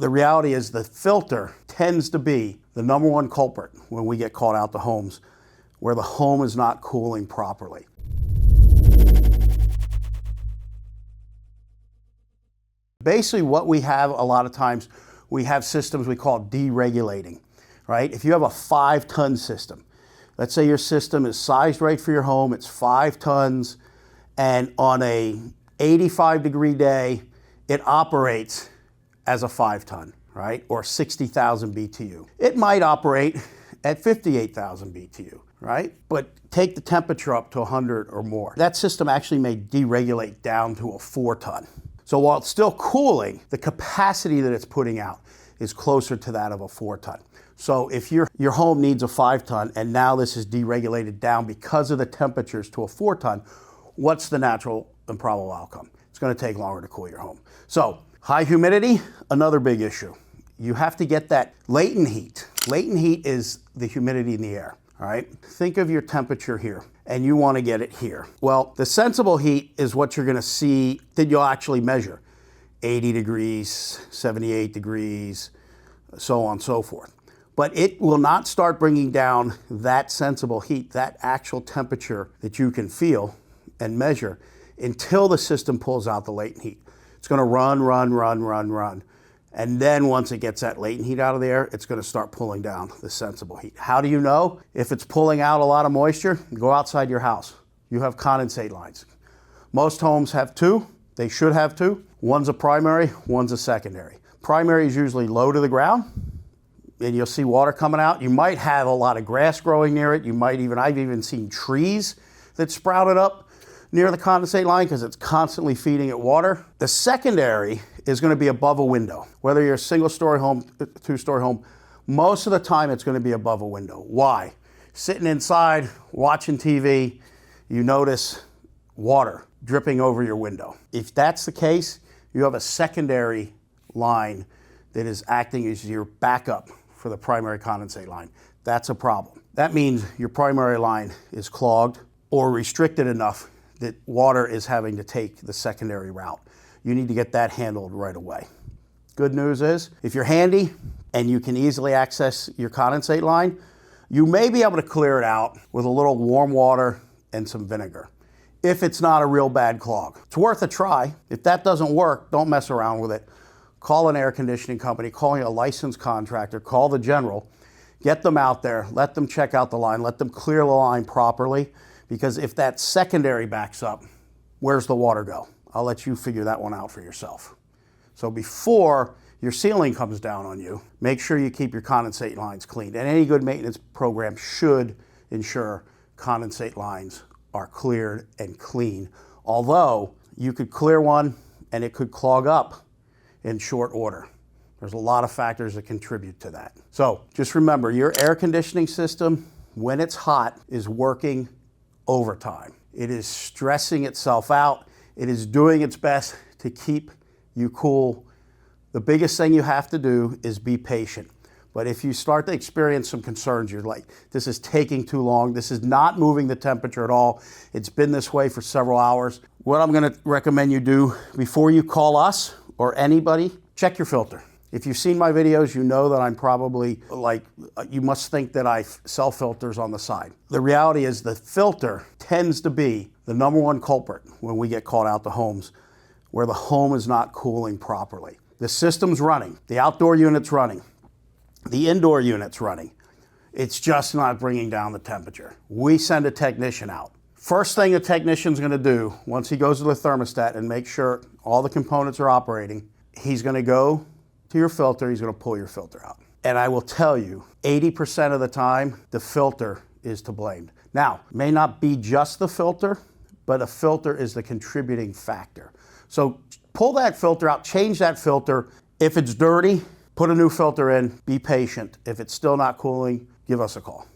The reality is the filter tends to be the number one culprit when we get called out to homes where the home is not cooling properly. Basically what we have a lot of times, we have systems we call deregulating, right? If you have a 5-ton system, let's say your system is sized right for your home, it's 5 tons, and on a 85-degree day, it operates as a 5-ton, right? Or 60,000 BTU. It might operate at 58,000 BTU, right? But take the temperature up to 100 or more. That system actually may deregulate down to a 4-ton. So while it's still cooling, the capacity that it's putting out is closer to that of a 4-ton. So if your home needs a 5-ton and now this is deregulated down because of the temperatures to a 4-ton, what's the natural and probable outcome? It's going to take longer to cool your home. So high humidity, another big issue. You have to get that latent heat. Latent heat is the humidity in the air, all right? Think of your temperature here, and you want to get it here. Well, the sensible heat is what you're going to see that you'll actually measure. 80 degrees, 78 degrees, so on and so forth. But it will not start bringing down that sensible heat, that actual temperature that you can feel and measure until the system pulls out the latent heat. It's going to run. And then once it gets that latent heat out of the air, it's going to start pulling down the sensible heat. How do you know? If it's pulling out a lot of moisture, go outside your house. You have condensate lines. Most homes have 2. They should have 2. One's a primary, one's a secondary. Primary is usually low to the ground, and you'll see water coming out. You might have a lot of grass growing near it. I've even seen trees that sprouted up near the condensate line because it's constantly feeding it water. The secondary is going to be above a window. Whether you're a single-story home, 2-story home, most of the time it's going to be above a window. Why? Sitting inside, watching TV, you notice water dripping over your window. If that's the case, you have a secondary line that is acting as your backup for the primary condensate line. That's a problem. That means your primary line is clogged or restricted enough that water is having to take the secondary route. You need to get that handled right away. Good news is, if you're handy and you can easily access your condensate line, you may be able to clear it out with a little warm water and some vinegar, if it's not a real bad clog. It's worth a try. If that doesn't work, don't mess around with it. Call an air conditioning company, call a licensed contractor, call the general, get them out there, let them check out the line, let them clear the line properly. Because if that secondary backs up, where's the water go? I'll let you figure that one out for yourself. So before your ceiling comes down on you, make sure you keep your condensate lines clean. And any good maintenance program should ensure condensate lines are cleared and clean. Although you could clear one and it could clog up in short order. There's a lot of factors that contribute to that. So just remember, your air conditioning system, when it's hot, is working overtime. It is stressing itself out. It is doing its best to keep you cool. The biggest thing you have to do is be patient. But if you start to experience some concerns, you're like, this is taking too long, this is not moving the temperature at all, it's been this way for several hours, what I'm going to recommend you do before you call us or anybody, check your filter. If you've seen my videos, you know that I'm probably you must think that I sell filters on the side. The reality is the filter tends to be the number one culprit when we get called out to homes where the home is not cooling properly. The system's running, the outdoor unit's running, the indoor unit's running. It's just not bringing down the temperature. We send a technician out. First thing a technician's gonna do once he goes to the thermostat and make sure all the components are operating, he's gonna go to your filter, he's going to pull your filter out. And I will tell you, 80% of the time, the filter is to blame. Now, it may not be just the filter, but a filter is the contributing factor. So pull that filter out, change that filter. If it's dirty, put a new filter in, be patient. If it's still not cooling, give us a call.